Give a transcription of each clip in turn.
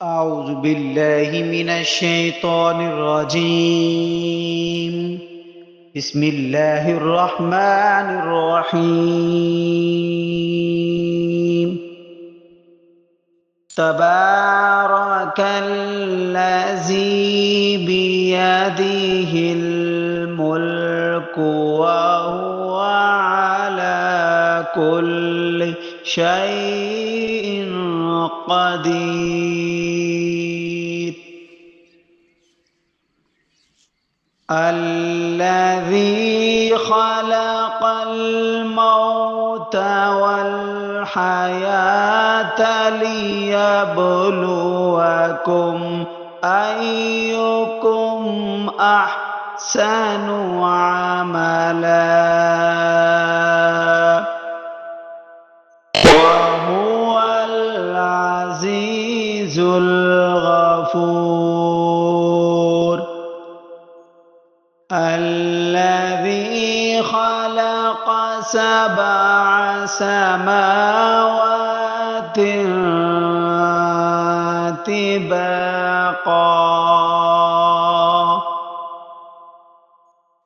أعوذ بالله من الشيطان الرجيم. بسم الله الرحمن الرحيم. تبارك الذي بيده الملك وهو على كل شيء قدير. الذي خلق الموت والحياة ليبلوكم أيكم أحسن عملا وهو العزيز الغفور. الذي خلق 7 سماوات طباقا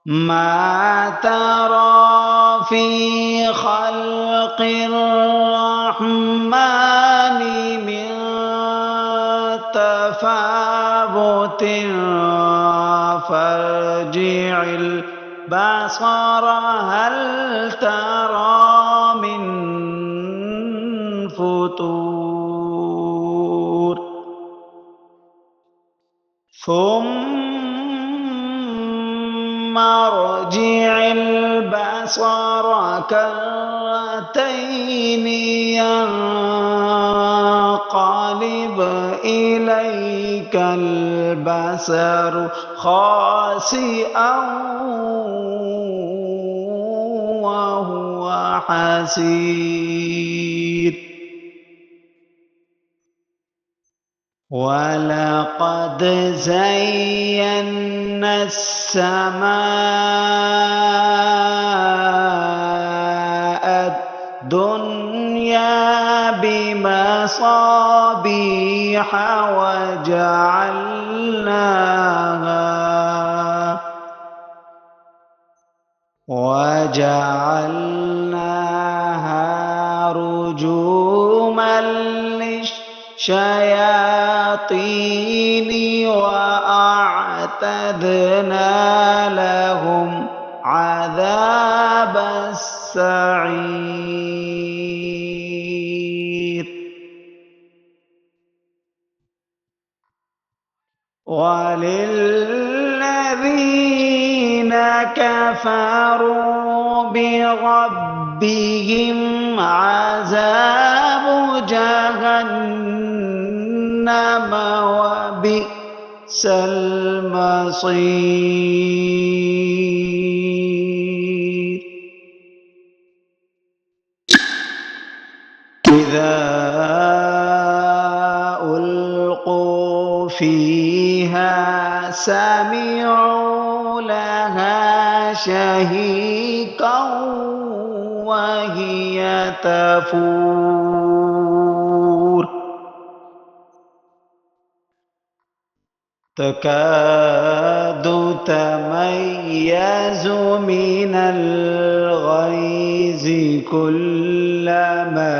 ما ترى في خلق الرحمن من تفاوت فارجع البصر هل ترى من فطور ثم ارجع البصر كرتين ينقلب إليك البصر خاسئا وهو حسير. ولقد زينا السماء الدنيا بمصابيح وجعلناها رجوما للشياطين وأعتدنا لهم عذاب السعير. وللذين كفروا بربهم عذاب جهنم وبئس المصير. إذا ألقوا فيها سمعوا لها شهيقا وهي تفور تكاد تميز من الغيظ كلما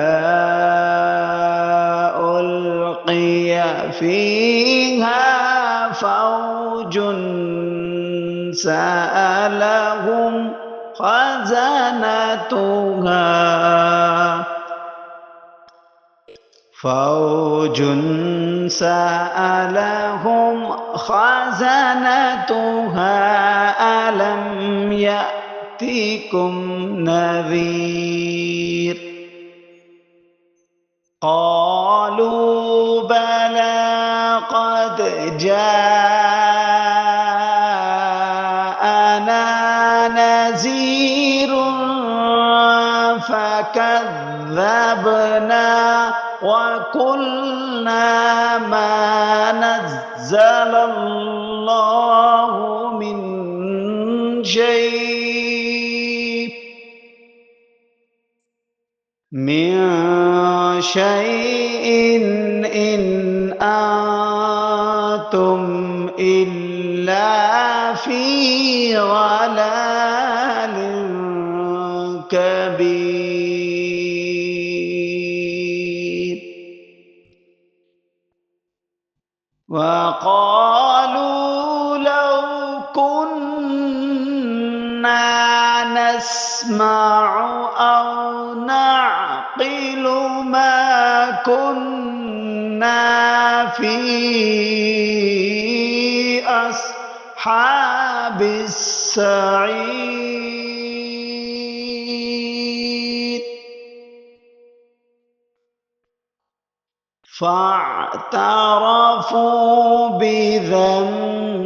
ألقي فيها فوج سألهم خزنتها ألم يأتكم نذير. قالوا بلى قد جاءنا نذير فكذبنا وقلنا ما نزل الله من شيء إن وقالوا لو كنا نسمع أو نعقل ما كنا في أصحاب السعير فاعترفوا بذنبهم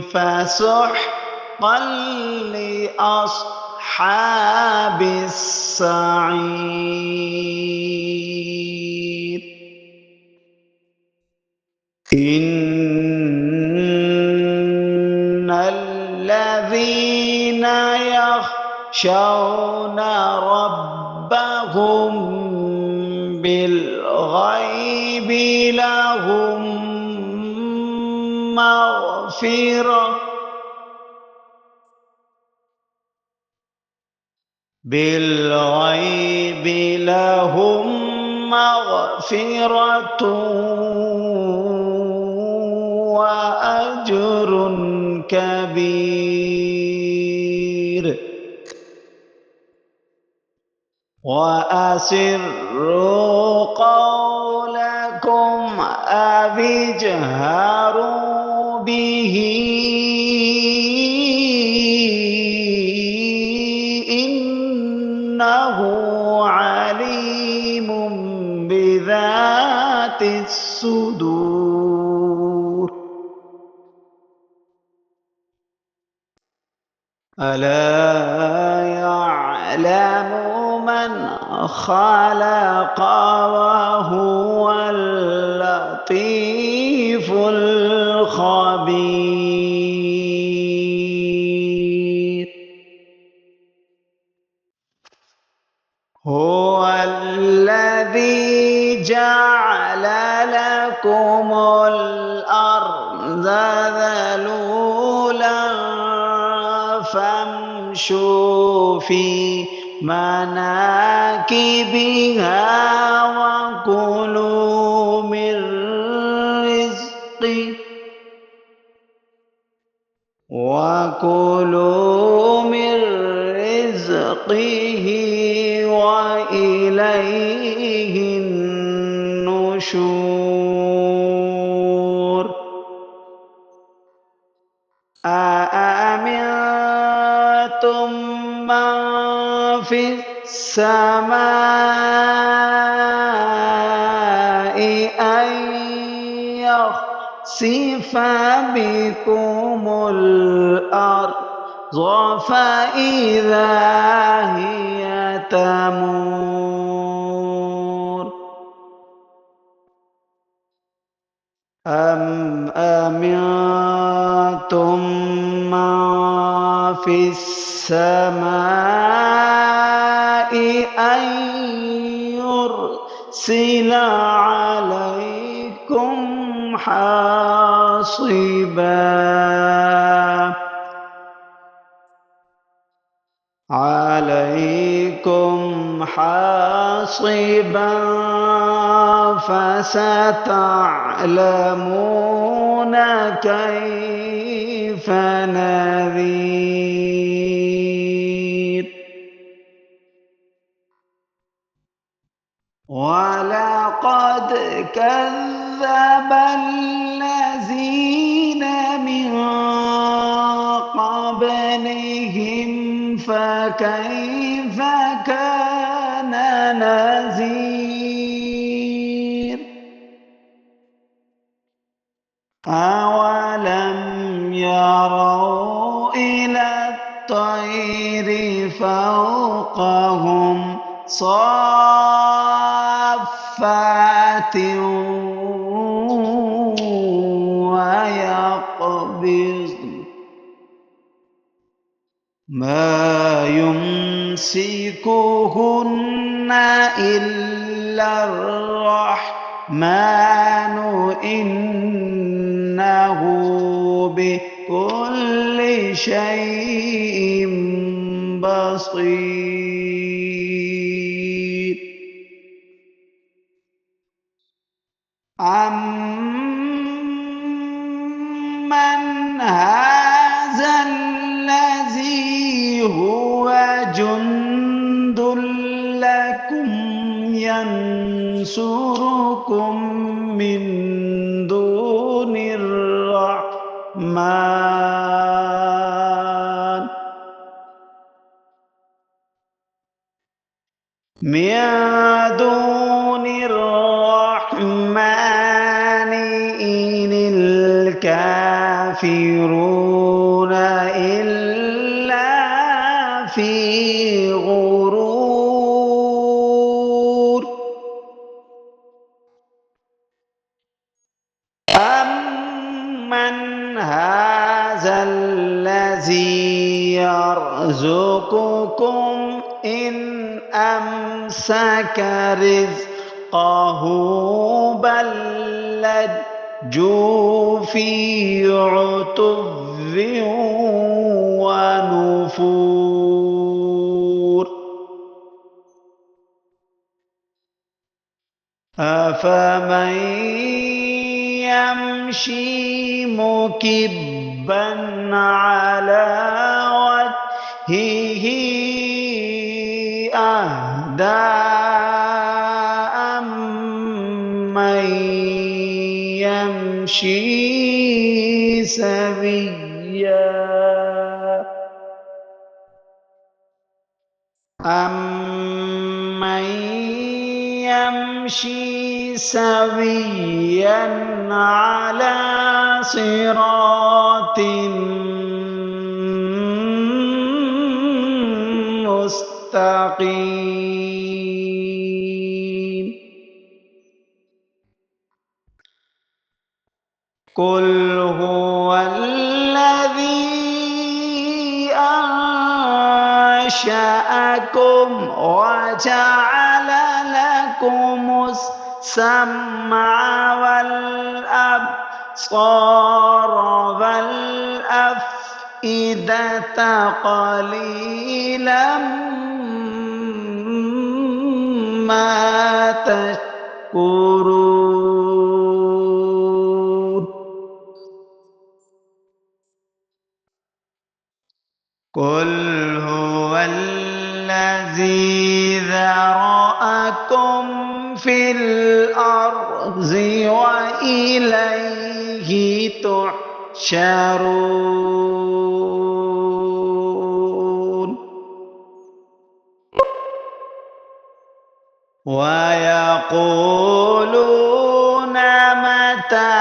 فسحقا لأصحاب السعير إن الذين يخشون ربهم بالغيب لهم مغفرة وأجر كبير وأسروا قولكم أو اجهروا به إنه عليم بذات الصدور ألا يعلم من خلق وهو اللطيف الخبير هو الذي جعل لكم الأرض ذلولا فامشوا في مناكبها وكلوا من رزقه وإليه النشور أأمنتم من في السماء أن يخسف بكم الأرض فإذا هي تمور أم أمنتم من في السماء أن يرسل عليكم حاصبا فستعلمون كيف نذير ولقد كذب الذين من قبلهم فكيف كان نذير أولم يروا إلى الطير فوقهم صافات ويقبضن ما يمسكهن إلا الرحمن إنه بكل شيء بصير أَمَّنْ هَٰذَا الَّذِي هُوَ جُندٌ لَّكُمْ يَنصُرُكُم مِّن دُونِ الرَّحْمَٰنِ إِنِ الْكَافِرُونَ إِلَّا فِي غُرُورٍ أَمَّنْ هَٰذَا الَّذِي يَرْزُقُكُمْ إِنْ أَمْسَكَ رِزْقَهُ بَل لَّجُّوا فِي عُتُوٍّ وَنُفُورٍ أَفَمَن يَمْشِي مُكِبًّا عَلَىٰ وَجْهِهِ أَهْدَىٰ أَمَّن يَمْشِي سَوِيًّا عَلَىٰ صِرَاطٍ مُّسْتَقِيمٍ قُلْ هُوَ الَّذِي أَنشَأَكُمْ وَجَعَلَ لَكُمُ السَّمْعَ وَالْأَبْصَارَ وَالْأَفْئِدَةَ قَلِيلًا مَّا تَشْكُرُونَ قُلْ هُوَ الَّذِي ذَرَأَكُمْ فِي الْأَرْضِ وَإِلَيْهِ تُحْشَرُونَ وَيَقُولُونَ مَتَىٰ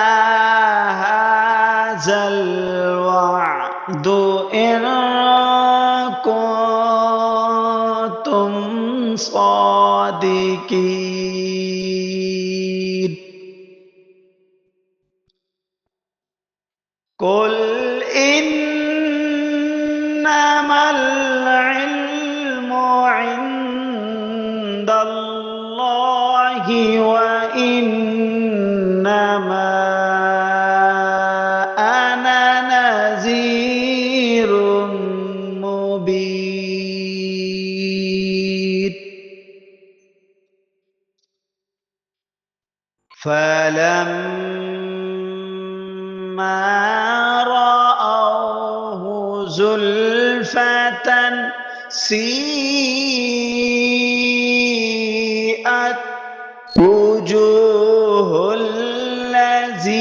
هَٰذَا الْوَعْدُ إِن كُنتُمْ صَادِقِينَ قُلْ إِنَّمَا الْعِلْمُ عِندَ اللَّهِ وَإِنَّمَا أَنَا نَذِيرٌ مُّبِينٌ فَلَمَّا رَأَوْهُ زُلْفَةً سِيئَتْ وُجُوهُ الَّذِينَ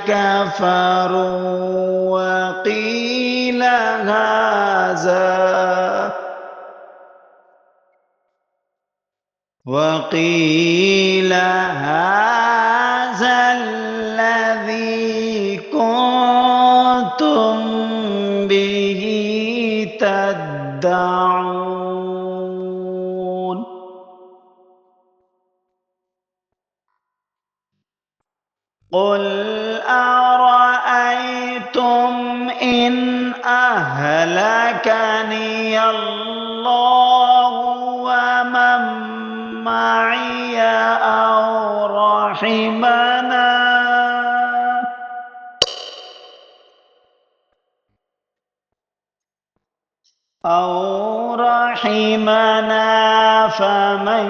كَفَرُوا وَقِيلَ هَٰذَا الَّذِي كُنتُم بِهِ تَدَّعُونَ قُلْ أَرَأَيْتُمْ إِنْ أَهْلَكَنِيَ اللَّهُ وَمَن مَّعِيَ أَوْ رَحِمَنَا فَمَن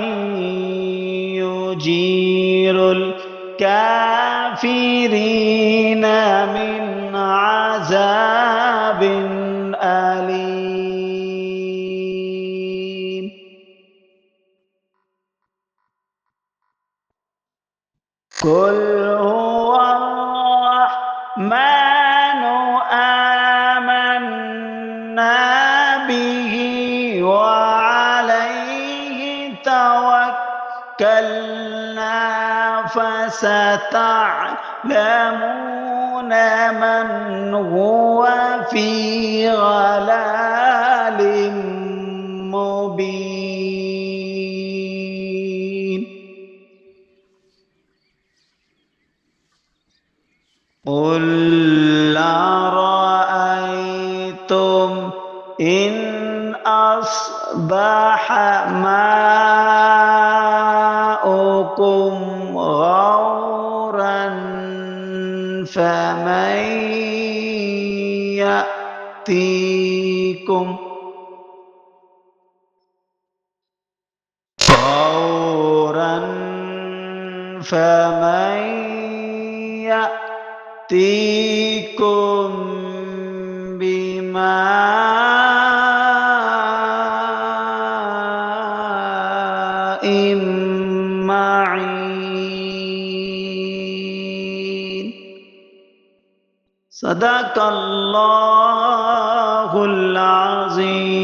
يُجِيرُ الكافرين من عذاب أليم. قل هو الرحمن آمنا به وعليه توكلنا فستعلمون من هو في ضلال مبين. قل أرأيتم إن أصبح ماؤكم غورا فمن يأتيكم بماء معين. صدق الله العظيم.